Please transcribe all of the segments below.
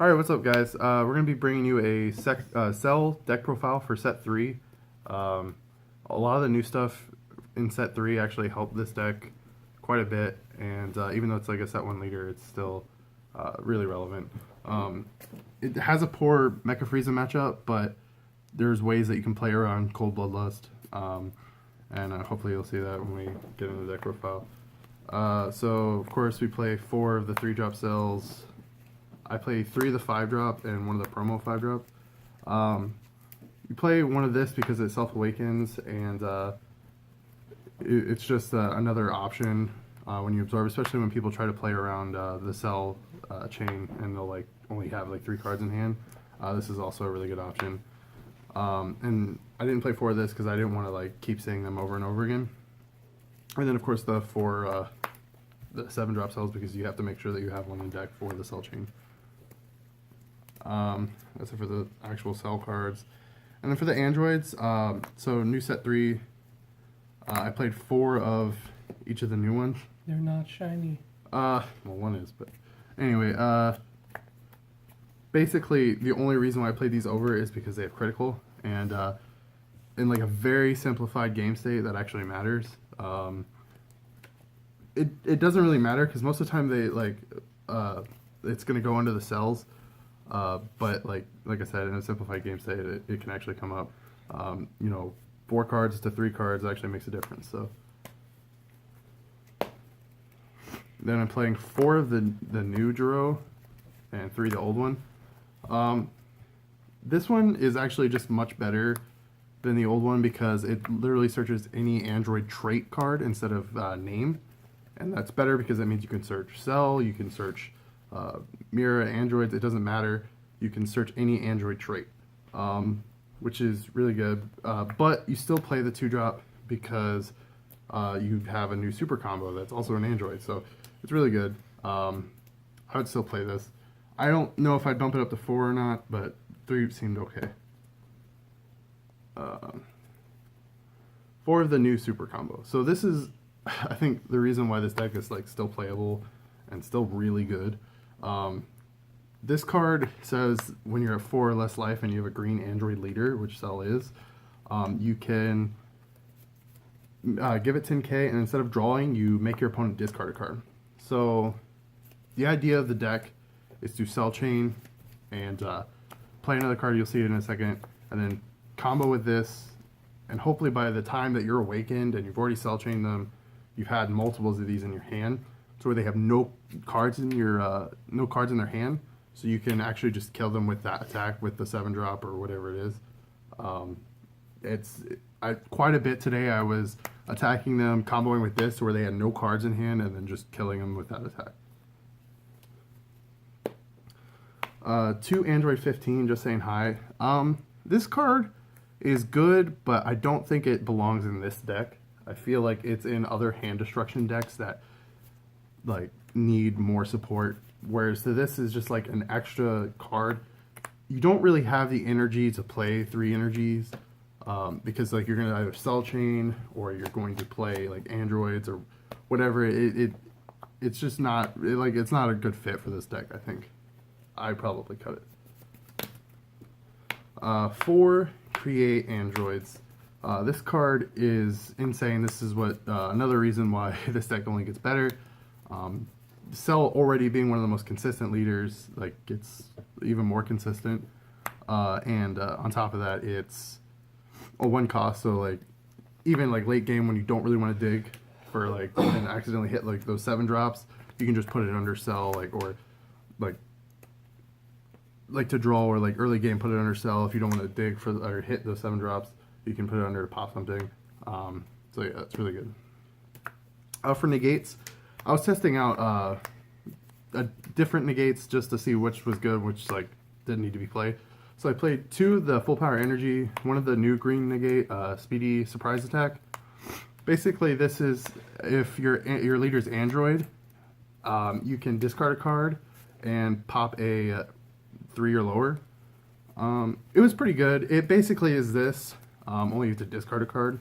Alright, what's up guys? We're going to be bringing you a cell deck profile for set 3. A lot of the new stuff in set 3 actually helped this deck quite a bit, and even though it's like a set 1 leader, it's still really relevant. It has a poor Mecha Frieza matchup, but there's ways that you can play around Cold Bloodlust, and hopefully you'll see that when we get into the deck profile. So, of course, we play 4 of the 3-drop cells. I play 3 of the 5-drop and 1 of the promo 5-drop. You play 1 of this because it self-awakens, and it's just another option when you absorb, especially when people try to play around the cell chain and they'll like only have like 3 cards in hand. This is also a really good option. And I didn't play 4 of this because I didn't want to like keep saying them over and over again. And then of course the 7-drop cells, because you have to make sure that you have 1 in deck for the cell chain. That's it for the actual cell cards. And then for the androids, so new set 3, I played 4 of each of the new ones. They're not shiny. Well, 1 is, but anyway, basically the only reason why I played these over is because they have critical, and in like a very simplified game state that actually matters. It doesn't really matter because most of the time they like it's gonna go under the cells. But like I said, in a simplified game state, it can actually come up. 4 cards to 3 cards actually makes a difference. So then I'm playing 4 of the new Juro and 3 of the old one. This one is actually just much better than the old one because it literally searches any Android trait card instead of name, and that's better because that means you can search cell, you can search mirror androids, it doesn't matter. You can search any android trait, which is really good. But you still play the 2-drop because you have a new super combo that's also an android, so it's really good. I would still play this. I don't know if I'd bump it up to 4 or not, but 3 seemed okay. 4 of the new super combo. So this is, I think, the reason why this deck is like still playable and still really good. This card says when you're at 4 or less life and you have a green android leader, which Cell is, you can give it 10k, and instead of drawing, you make your opponent discard a card. So the idea of the deck is to Cell Chain and play another card, you'll see it in a second, and then combo with this, and hopefully by the time that you're awakened and you've already Cell Chained them, you've had multiples of these in your hand, so where they have no cards in their hand, so you can actually just kill them with that attack with the 7-drop or whatever it is. Quite a bit today I was attacking them, comboing with this where they had no cards in hand, and then just killing them with that attack. 2 Android 15, just saying hi. This card is good, but I don't think it belongs in this deck. I feel like it's in other hand destruction decks that like need more support, whereas this is just like an extra card. You don't really have the energy to play 3 energies because like you're gonna either Cell Chain or you're going to play like androids or whatever. It's just not it's not a good fit for this deck. I think I'd probably cut it. 4 create androids. This card is insane. This is what another reason why this deck only gets better. Cell already being one of the most consistent leaders, like gets even more consistent, and on top of that, it's a 1 cost. So like even like late game when you don't really want to dig for like and accidentally hit like those 7-drops, you can just put it under Cell, like, or like to draw, or like early game put it under Cell if you don't want to dig for or hit those 7-drops. You can put it under to pop something. So yeah, it's really good. For negates, I was testing out different negates just to see which was good, which like didn't need to be played. So I played 2 of the full power energy, 1 of the new green negate, speedy surprise attack. Basically, this is if your leader's android, you can discard a card and pop a 3 or lower. It was pretty good. It basically is this, only you have to discard a card.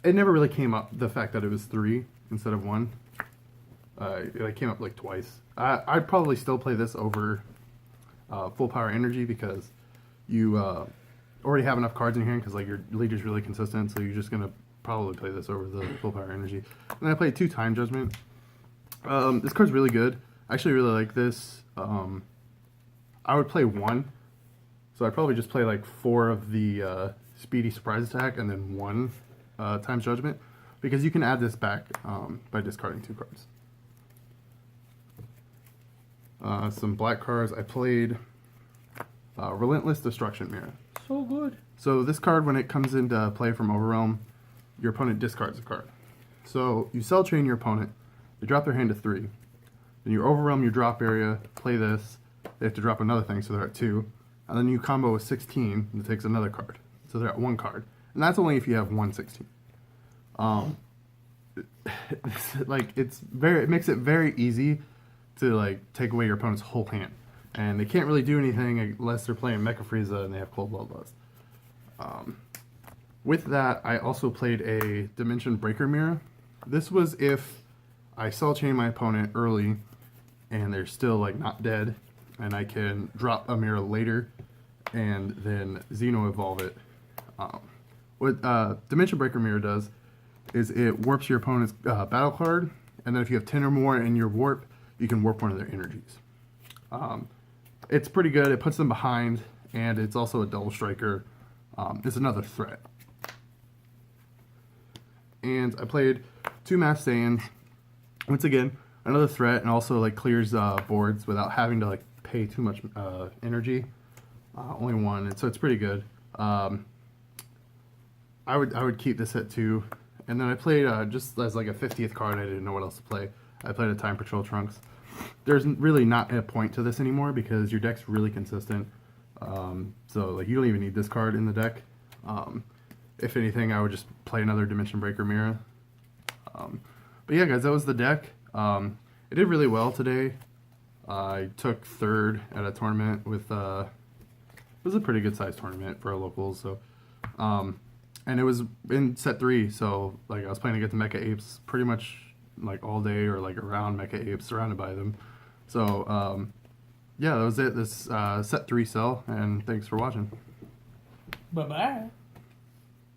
It never really came up, the fact that it was 3 instead of 1. It came up like twice. I'd probably still play this over full power energy because you already have enough cards in your hand because like your leader's really consistent, so you're just gonna probably play this over the full power energy. And then I played 2 time judgment. This card's really good. I actually really like this. I would play 1, so I'd probably just play like 4 of the speedy surprise attack and then 1 time judgment because you can add this back by discarding 2 cards. Some black cards. I played Relentless Destruction Mirror. So good. So this card, when it comes into play from Overwhelm, your opponent discards a card. So you cell chain your opponent, they drop their hand to 3. Then you overwhelm your drop area, play this, they have to drop another thing, so they're at 2. And then you combo with 16, and it takes another card. So they're at 1 card. And that's only if you have 1 16. It makes it very easy to like take away your opponent's whole hand. And they can't really do anything unless they're playing Mecha Frieza and they have Cold Bloodlust. With that, I also played a Dimension Breaker Mirror. This was if I cell chain my opponent early and they're still like not dead, and I can drop a mirror later and then Xeno evolve it. What Dimension Breaker Mirror does is it warps your opponent's battle card, and then if you have 10 or more in your warp, you can warp one of their energies. It's pretty good. It puts them behind, and it's also a double striker. It's another threat. And I played 2 Mass Saiyans. Once again, another threat, and also like clears boards without having to like pay too much energy. Only 1, and so it's pretty good. I would keep this at 2. And then I played just as like a 50th card. I didn't know what else to play. I played a Time Patrol Trunks. There's really not a point to this anymore because your deck's really consistent. So like you don't even need this card in the deck. If anything, I would just play another Dimension Breaker Mirror. But yeah, guys, that was the deck. It did really well today. I took 3rd at a tournament with it was a pretty good sized tournament for our locals. So, and it was in set 3. So like I was playing against Mecha Apes pretty much like all day, or like around Mecha Apes, surrounded by them. So yeah, that was it. This set 3 cell, and thanks for watching. Bye bye.